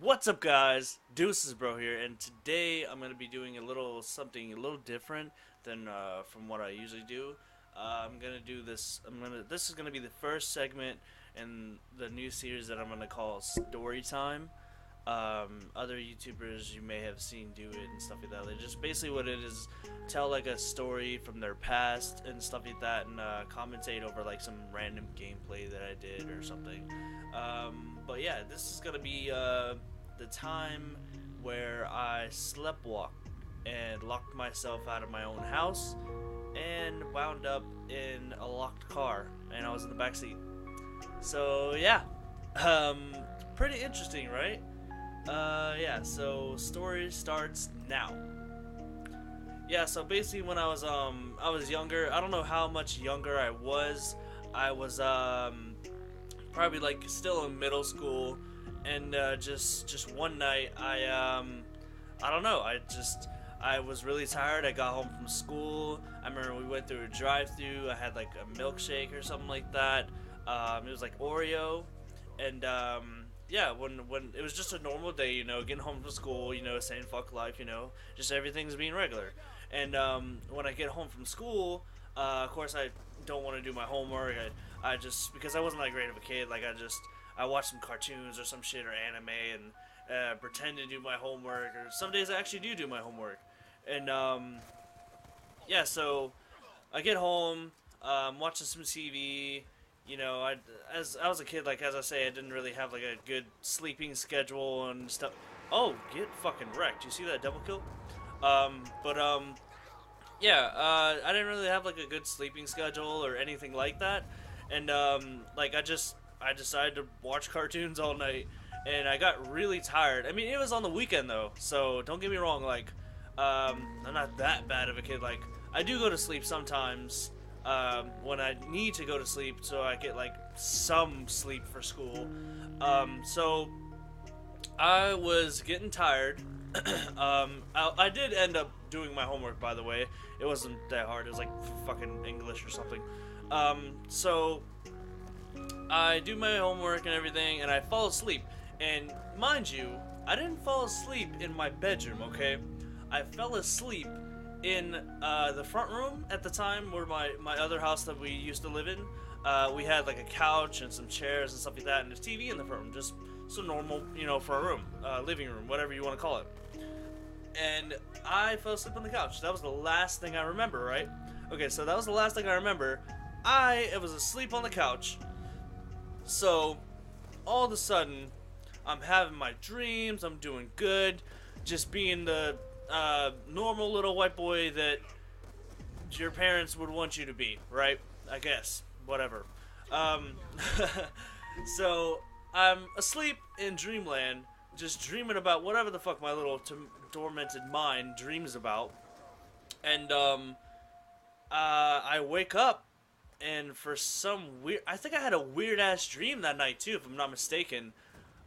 What's up, guys? Duces bro here, and today I'm gonna be doing something a little different than from what I usually do. I'm gonna do this. This is gonna be the first segment in the new series that I'm gonna call Story Time. Other YouTubers you may have seen do it and stuff like that. They just basically what it is, tell like a story from their past and stuff like that, and commentate over like some random gameplay that I did or something. But yeah, this is gonna be the time where I sleptwalked and locked myself out of my own house and wound up in a locked car, and I was in the back seat. So yeah, pretty interesting, right? Yeah, so story starts now. Yeah, so basically when I was younger. I don't know how much younger I was. I was probably like still in middle school, and just one night I don't know, I was really tired. I got home from school. I remember we went through a drive-through. I had like a milkshake or something like that. It was like Oreo, and yeah, when it was just a normal day, getting home from school, saying fuck life, just everything's being regular. And when I get home from school, of course I don't want to do my homework. I just, because I wasn't that great of a kid, like I watched some cartoons or some shit or anime and pretend to do my homework. Or some days I actually do my homework. And yeah, so I get home, watching some TV. As I was a kid, like as I say, I didn't really have like a good sleeping schedule and stuff. Oh, get fucking wrecked! You see that double kill? But yeah, I didn't really have like a good sleeping schedule or anything like that, and like I decided to watch cartoons all night, and I got really tired. I mean, it was on the weekend though, so don't get me wrong. Like, I'm not that bad of a kid. Like, I do go to sleep sometimes. When I need to go to sleep, so I get like some sleep for school. So I was getting tired. I did end up doing my homework, by the way. It wasn't that hard. It was like fucking English or something. So I do my homework and everything, and I fall asleep. And mind you, I didn't fall asleep in my bedroom, okay? I fell asleep in the front room at the time, where my other house that we used to live in. We had like a couch and some chairs and stuff like that, and there's TV in the front room, just so normal, for a room, living room, whatever you want to call it. And I fell asleep on the couch. That was the last thing I remember, right? Okay, so that was the last thing I remember. I was asleep on the couch. So all of a sudden, I'm having my dreams. I'm doing good, just being the normal little white boy that your parents would want you to be, right? I guess, whatever. So I'm asleep in dreamland, just dreaming about whatever the fuck my little tormented mind dreams about. And I wake up, and for some weird, I think I had a weird ass dream that night too, if I'm not mistaken.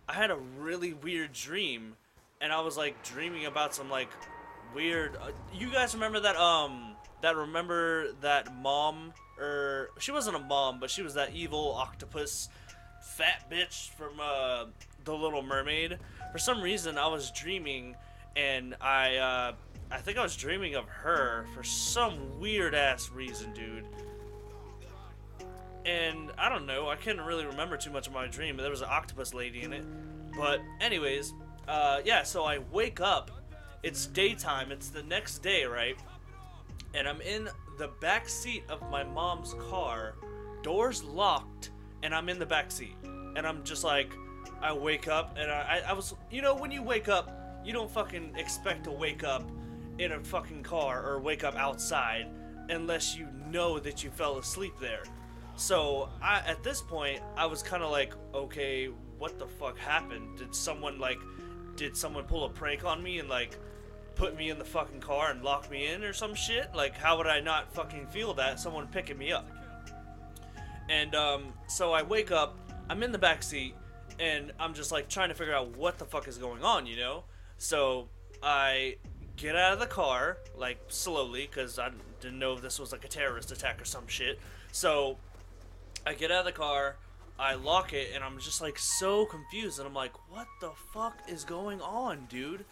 I had a really weird dream, and I was like dreaming about some like weird. You guys remember that mom, or she wasn't a mom, but she was that evil octopus fat bitch from The Little Mermaid. For some reason, I was dreaming, and I think I was dreaming of her for some weird ass reason, dude. And I don't know, I can't really remember too much of my dream, but there was an octopus lady in it. But anyways, yeah, so I wake up, it's daytime, it's the next day, right? And I'm in the back seat of my mom's car, doors locked, and I'm in the back seat. And I'm just like, I wake up, and I was, when you wake up, you don't fucking expect to wake up in a fucking car or wake up outside unless you know that you fell asleep there. So at this point, I was kind of like, okay, what the fuck happened? Did someone pull a prank on me and like put me in the fucking car and lock me in or some shit? Like, how would I not fucking feel that? Someone picking me up. And so I wake up, I'm in the back seat, and I'm just like trying to figure out what the fuck is going on, So I get out of the car, like slowly, because I didn't know if this was like a terrorist attack or some shit. So I get out of the car, I lock it, and I'm just like so confused, and I'm like, what the fuck is going on, dude?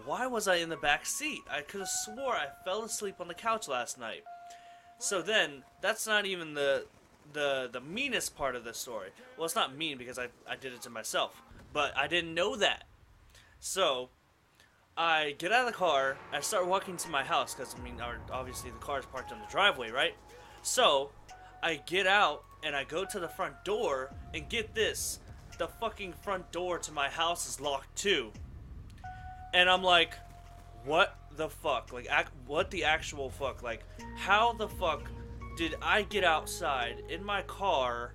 Why was I in the back seat? I could have swore I fell asleep on the couch last night. So then, that's not even the meanest part of the story. Well, it's not mean because I did it to myself, but I didn't know that. So I get out of the car, I start walking to my house, because, I mean, obviously the car is parked in the driveway, right? So I get out, and I go to the front door, and get this, the fucking front door to my house is locked too. And I'm like, what the fuck? Like, what the actual fuck? Like, how the fuck did I get outside in my car,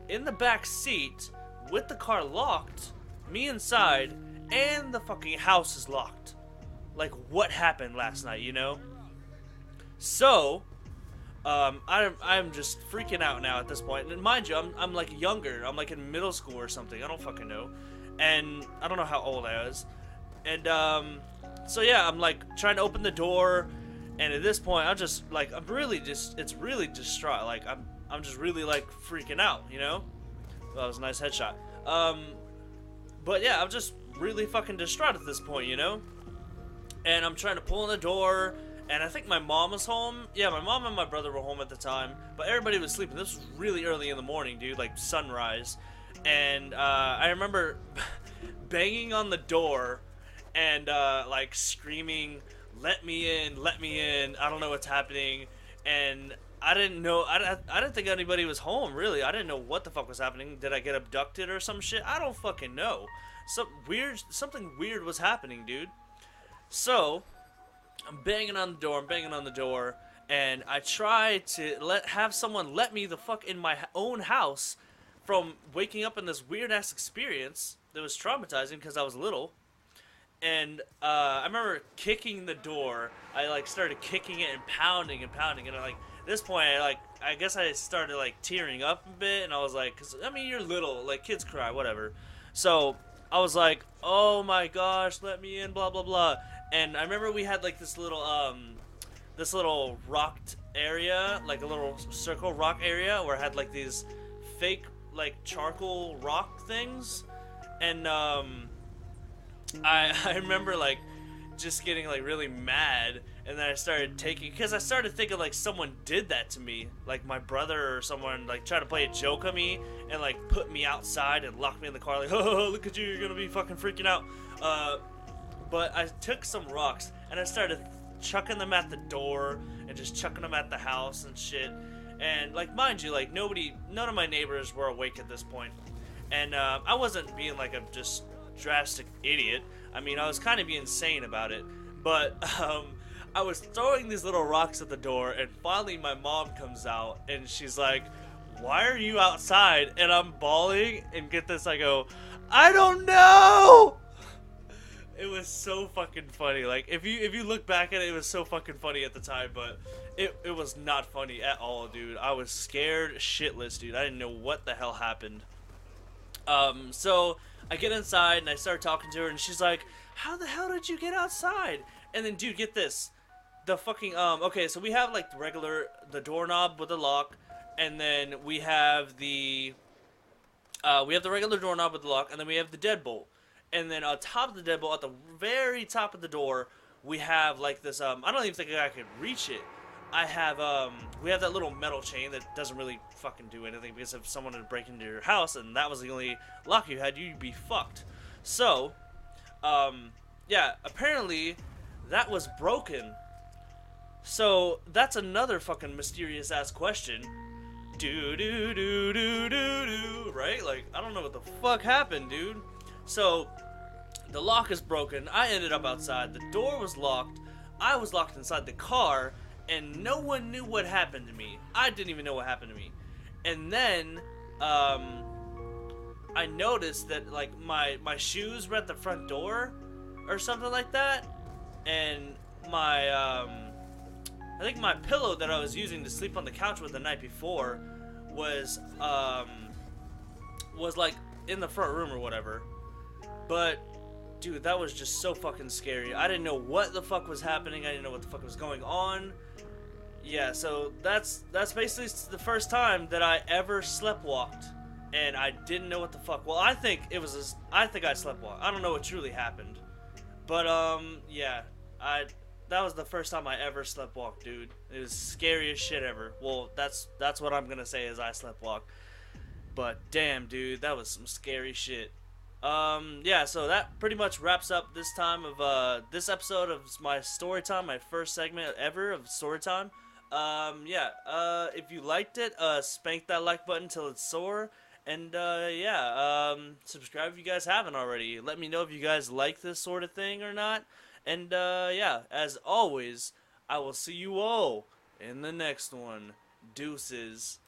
in the back seat, with the car locked, me inside, and the fucking house is locked? Like, what happened last night, you know? So, I'm just freaking out now at this point. And mind you, I'm like younger. I'm like in middle school or something. I don't fucking know. And I don't know how old I was. And, so yeah, I'm like trying to open the door. And at this point, it's really distraught. Like, I'm just really like freaking out, you know? Well, that was a nice headshot. But yeah, I'm just really fucking distraught at this point, you know? And I'm trying to pull in the door, and I think my mom was home. Yeah, my mom and my brother were home at the time, but everybody was sleeping. This was really early in the morning, dude, like sunrise. And I remember banging on the door and like screaming, let me in, let me in, I don't know what's happening. And I didn't know, I didn't think anybody was home, really. I didn't know what the fuck was happening. Did I get abducted or some shit? I don't fucking know. Something weird was happening, dude. So, I'm banging on the door, and I try to have someone let me the fuck in my own house from waking up in this weird-ass experience that was traumatizing because I was little. And I remember kicking the door. I like started kicking it and pounding, and at this point, I guess I started like tearing up a bit, and I was like, cause I mean, you're little, like kids cry, whatever. So I was like, oh my gosh, let me in, blah blah blah. And I remember we had like this little rocked area, like a little circle rock area, where it had like these fake like charcoal rock things, and I remember like just getting like really mad, and then I started because I started thinking like someone did that to me, like my brother or someone like tried to play a joke on me and like put me outside and locked me in the car, like, oh, look at you, you're gonna be fucking freaking out. But I took some rocks and I started chucking them at the door and just chucking them at the house and shit. And like, mind you, like none of my neighbors were awake at this point. And I wasn't being like a just drastic idiot. I mean, I was kind of being insane about it. But I was throwing these little rocks at the door, and finally my mom comes out and she's like, why are you outside? And I'm bawling, and get this, I go, I don't know! It was so fucking funny. Like, if you look back at it, it was so fucking funny at the time, but it was not funny at all, dude. I was scared shitless, dude. I didn't know what the hell happened. So I get inside and I start talking to her, and she's like, how the hell did you get outside? And then, dude, get this. The fucking, okay, so we have like the doorknob with the lock, and then we have the regular doorknob with the lock, and then we have the deadbolt. And then on top of the deadbolt, at the very top of the door, we have like this, I don't even think I could reach it. We have that little metal chain that doesn't really fucking do anything, because if someone had to break into your house and that was the only lock you had, you'd be fucked. So, yeah, apparently that was broken. So, that's another fucking mysterious ass question. Right? Like, I don't know what the fuck happened, dude. So, the lock is broken. I ended up outside. The door was locked. I was locked inside the car, and no one knew what happened to me. I didn't even know what happened to me. And then, I noticed that, like, my shoes were at the front door, or something like that. And my, I think my pillow that I was using to sleep on the couch with the night before was like, in the front room or whatever. But, dude, that was just so fucking scary. I didn't know what the fuck was happening. I didn't know what the fuck was going on. Yeah, so that's basically the first time that I ever sleptwalked. and I didn't know what the fuck. Well, I think it was. I think I sleptwalked. I don't know what truly happened, but yeah, I. That was the first time I ever sleptwalked, dude. It was scariest shit ever. Well, that's what I'm gonna say is I sleptwalked. But damn, dude, that was some scary shit. Yeah, so that pretty much wraps up this time of this episode of my story time, my first segment ever of story time. Yeah, if you liked it, spank that like button till it's sore. And yeah, subscribe if you guys haven't already. Let me know if you guys like this sort of thing or not. And yeah, as always, I will see you all in the next one. Deuces.